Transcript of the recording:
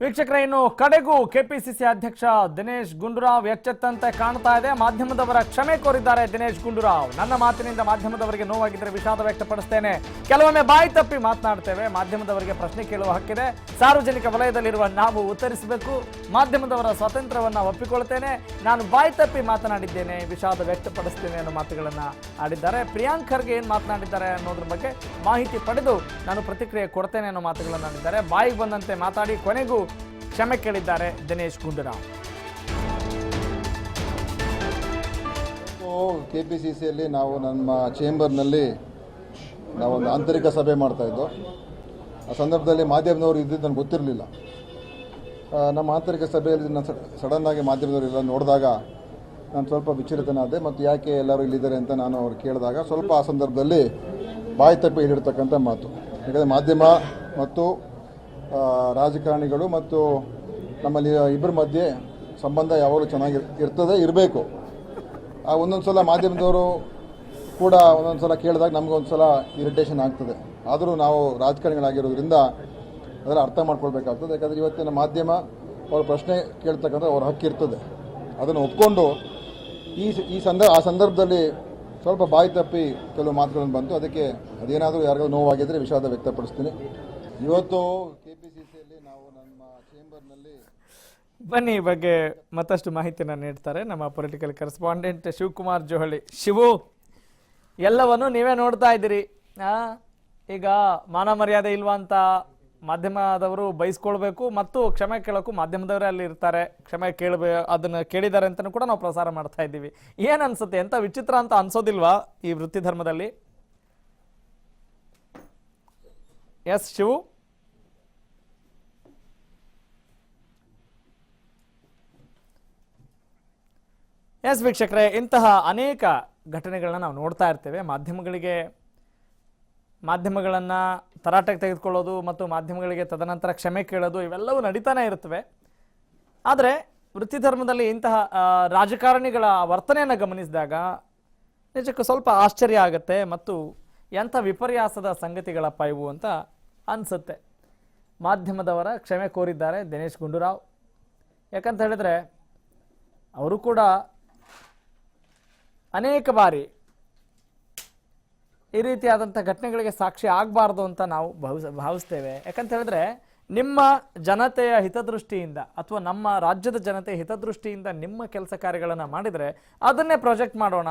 ವೀಕ್ಷಕರ ಇನ್ನು ಕಡೆಗೂ ಕೆಪಿಸಿಸಿ ಅಧ್ಯಕ್ಷ ದಿನೇಶ್ ಗುಂಡೂರಾವ್ ಎಚ್ಚೆತ್ತಂತೆ ಕಾಣ್ತಾ ಇದೆ. ಮಾಧ್ಯಮದವರ ಕ್ಷಮೆ ಕೋರಿದ್ದಾರೆ ದಿನೇಶ್ ಗುಂಡೂರಾವ್. ನನ್ನ ಮಾತಿನಿಂದ ಮಾಧ್ಯಮದವರಿಗೆ ನೋವಾಗಿದ್ದರೆ ವಿಷಾದ ವ್ಯಕ್ತಪಡಿಸ್ತೇನೆ. ಕೆಲವೊಮ್ಮೆ ಬಾಯಿ ತಪ್ಪಿ ಮಾತನಾಡ್ತೇವೆ. ಮಾಧ್ಯಮದವರಿಗೆ ಪ್ರಶ್ನೆ ಕೇಳುವ ಹಕ್ಕಿದೆ. ಸಾರ್ವಜನಿಕ ವಲಯದಲ್ಲಿರುವ ನಾವು ಉತ್ತರಿಸಬೇಕು. ಮಾಧ್ಯಮದವರ ಸ್ವಾತಂತ್ರ್ಯವನ್ನು ಒಪ್ಪಿಕೊಳ್ತೇನೆ. ನಾನು ಬಾಯಿ ತಪ್ಪಿ ಮಾತನಾಡಿದ್ದೇನೆ, ವಿಷಾದ ವ್ಯಕ್ತಪಡಿಸ್ತೇನೆ ಅನ್ನೋ ಮಾತುಗಳನ್ನು ಆಡಿದ್ದಾರೆ. ಪ್ರಿಯಾಂಕ್ ಖರ್ಗೆ ಏನು ಮಾತನಾಡಿದ್ದಾರೆ ಅನ್ನೋದ್ರ ಬಗ್ಗೆ ಮಾಹಿತಿ ಪಡೆದು ನಾನು ಪ್ರತಿಕ್ರಿಯೆ ಕೊಡ್ತೇನೆ ಅನ್ನೋ ಮಾತುಗಳನ್ನು ಆಡಿದ್ದಾರೆ. ಬಾಯಿಗೆ ಬಂದಂತೆ ಮಾತಾಡಿ ಕೊನೆಗೂ ಕ್ಷಮೆ ಕೇಳಿದ್ದಾರೆ ದಿನೇಶ್ ಗುಂಡೂರಾವ್. ಕೆಪಿಸಿಸಿಯಲ್ಲಿ ನಾವು ನಮ್ಮ ಚೇಂಬರ್ನಲ್ಲಿ ನಾವೊಂದು ಆಂತರಿಕ ಸಭೆ ಮಾಡ್ತಾ ಇದ್ದೋ. ಆ ಸಂದರ್ಭದಲ್ಲಿ ಮಾಧ್ಯಮದವರು ಇದ್ದಿದ್ದು ನನಗೆ ಗೊತ್ತಿರಲಿಲ್ಲ. ನಮ್ಮ ಆಂತರಿಕ ಸಭೆಯಲ್ಲಿ ನಾನು ಸಡನ್ನಾಗಿ ಮಾಧ್ಯಮದವರೆಲ್ಲ ನೋಡಿದಾಗ ನಾನು ಸ್ವಲ್ಪ ವಿಚಲಿತನಾದೆ. ಮತ್ತು ಯಾಕೆ ಎಲ್ಲರೂ ಇಲ್ಲಿದ್ದಾರೆ ಅಂತ ನಾನು ಅವ್ರು ಕೇಳಿದಾಗ ಸ್ವಲ್ಪ ಆ ಸಂದರ್ಭದಲ್ಲಿ ಬಾಯಿ ತಪ್ಪಿ ಹೇಳಿರ್ತಕ್ಕಂಥ ಮಾತು. ಯಾಕಂದರೆ ಮಾಧ್ಯಮ ಮತ್ತು ರಾಜಕಾರಣಿಗಳು ಮತ್ತು ನಮ್ಮಲ್ಲಿ ಇಬ್ಬರ ಮಧ್ಯೆ ಸಂಬಂಧ ಯಾವಾಗಲೂ ಚೆನ್ನಾಗಿ ಇರಬೇಕು. ಒಂದೊಂದು ಸಲ ಮಾಧ್ಯಮದವರು ಕೂಡ ಒಂದೊಂದು ಸಲ ಕೇಳಿದಾಗ ನಮಗೊಂದು ಸಲ ಇರಿಟೇಷನ್ ಆಗ್ತದೆ. ಆದರೂ ನಾವು ರಾಜಕಾರಣಿಗಳಾಗಿರೋದ್ರಿಂದ ಅದೆಲ್ಲ ಅರ್ಥ ಮಾಡ್ಕೊಳ್ಬೇಕಾಗ್ತದೆ. ಯಾಕಂದರೆ ಇವತ್ತಿನ ಮಾಧ್ಯಮ ಅವ್ರ ಪ್ರಶ್ನೆ ಕೇಳ್ತಕ್ಕಂಥ ಅವ್ರ ಹಕ್ಕಿರ್ತದೆ. ಅದನ್ನು ಒಪ್ಕೊಂಡು ಆ ಸಂದರ್ಭದಲ್ಲಿ ಸ್ವಲ್ಪ ಬಾಯಿ ತಪ್ಪಿ ಕೆಲವು ಮಾತುಗಳನ್ನು ಬಂತು. ಅದಕ್ಕೆ ಅದೇನಾದರೂ ಯಾರಿಗಾದ್ರೂ ನೋವಾಗಿದ್ದರೆ ವಿಷಾದ ವ್ಯಕ್ತಪಡಿಸ್ತೀನಿ. ಇವತ್ತು ಕೆಪಿಸಿಸಿಯಲ್ಲಿ ನಾವು ನಮ್ಮ ಚೇಂಬರ್ನಲ್ಲಿ ಬನ್ನಿ ಈ ಬಗ್ಗೆ ಮತ್ತಷ್ಟು ಮಾಹಿತಿಯನ್ನು ನೀಡ್ತಾರೆ ನಮ್ಮ ಪೊಲಿಟಿಕಲ್ ಕರೆಸ್ಪಾಂಡೆಂಟ್ ಶಿವಕುಮಾರ್ ಜೋಹಳಿ. ಶಿವು, ಎಲ್ಲವನ್ನು ನೀವೇ ನೋಡ್ತಾ ಇದ್ದೀರಿ. ಈಗ ಮಾನ ಮರ್ಯಾದೆ ಇಲ್ವಾ ಅಂತ ಮಾಧ್ಯಮದವರು ಬಯಸ್ಕೊಳ್ಬೇಕು ಮತ್ತು ಕ್ಷಮೆ ಕೇಳೋಕ್ಕೂ ಮಾಧ್ಯಮದವರೇ ಅಲ್ಲಿ ಇರ್ತಾರೆ. ಕ್ಷಮೆ ಅದನ್ನು ಕೇಳಿದ್ದಾರೆ ಅಂತಲೂ ಕೂಡ ನಾವು ಪ್ರಸಾರ ಮಾಡ್ತಾ ಇದ್ದೀವಿ. ಏನು ಅನ್ಸುತ್ತೆ? ಎಂಥ ವಿಚಿತ್ರ ಅಂತ ಅನ್ಸೋದಿಲ್ವಾ ಈ ವೃತ್ತಿ ಧರ್ಮದಲ್ಲಿ? ಎಸ್ ಶಿವು. ಎಸ್ ವೀಕ್ಷಕರೇ, ಇಂತಹ ಅನೇಕ ಘಟನೆಗಳನ್ನ ನಾವು ನೋಡ್ತಾ ಇರ್ತೇವೆ. ಮಾಧ್ಯಮಗಳನ್ನು ತರಾಟೆಗೆ ತೆಗೆದುಕೊಳ್ಳೋದು ಮತ್ತು ಮಾಧ್ಯಮಗಳಿಗೆ ತದನಂತರ ಕ್ಷಮೆ ಕೇಳೋದು ಇವೆಲ್ಲವೂ ನಡೀತಾನೆ ಇರ್ತವೆ. ಆದರೆ ವೃತ್ತಿ ಧರ್ಮದಲ್ಲಿ ಇಂತಹ ರಾಜಕಾರಣಿಗಳ ವರ್ತನೆಯನ್ನು ಗಮನಿಸಿದಾಗ ನಿಜಕ್ಕೂ ಸ್ವಲ್ಪ ಆಶ್ಚರ್ಯ ಆಗುತ್ತೆ ಮತ್ತು ಎಂಥ ವಿಪರ್ಯಾಸದ ಸಂಗತಿಗಳಪ್ಪ ಇವು ಅಂತ ಅನಿಸುತ್ತೆ. ಮಾಧ್ಯಮದವರ ಕ್ಷಮೆ ಕೋರಿದ್ದಾರೆ ದಿನೇಶ್ ಗುಂಡೂರಾವ್. ಯಾಕಂತ ಹೇಳಿದ್ರೆ ಅವರು ಕೂಡ ಅನೇಕ ಬಾರಿ ಈ ರೀತಿಯಾದಂಥ ಘಟನೆಗಳಿಗೆ ಸಾಕ್ಷಿ ಆಗಬಾರ್ದು ಅಂತ ನಾವು ಭಾವಿಸ್ತೇವೆ. ಯಾಕಂತ ಹೇಳಿದ್ರೆ ನಿಮ್ಮ ಜನತೆಯ ಹಿತದೃಷ್ಟಿಯಿಂದ ಅಥವಾ ನಮ್ಮ ರಾಜ್ಯದ ಜನತೆಯ ಹಿತದೃಷ್ಟಿಯಿಂದ ನಿಮ್ಮ ಕೆಲಸ ಕಾರ್ಯಗಳನ್ನು ಮಾಡಿದರೆ ಅದನ್ನೇ ಪ್ರೊಜೆಕ್ಟ್ ಮಾಡೋಣ,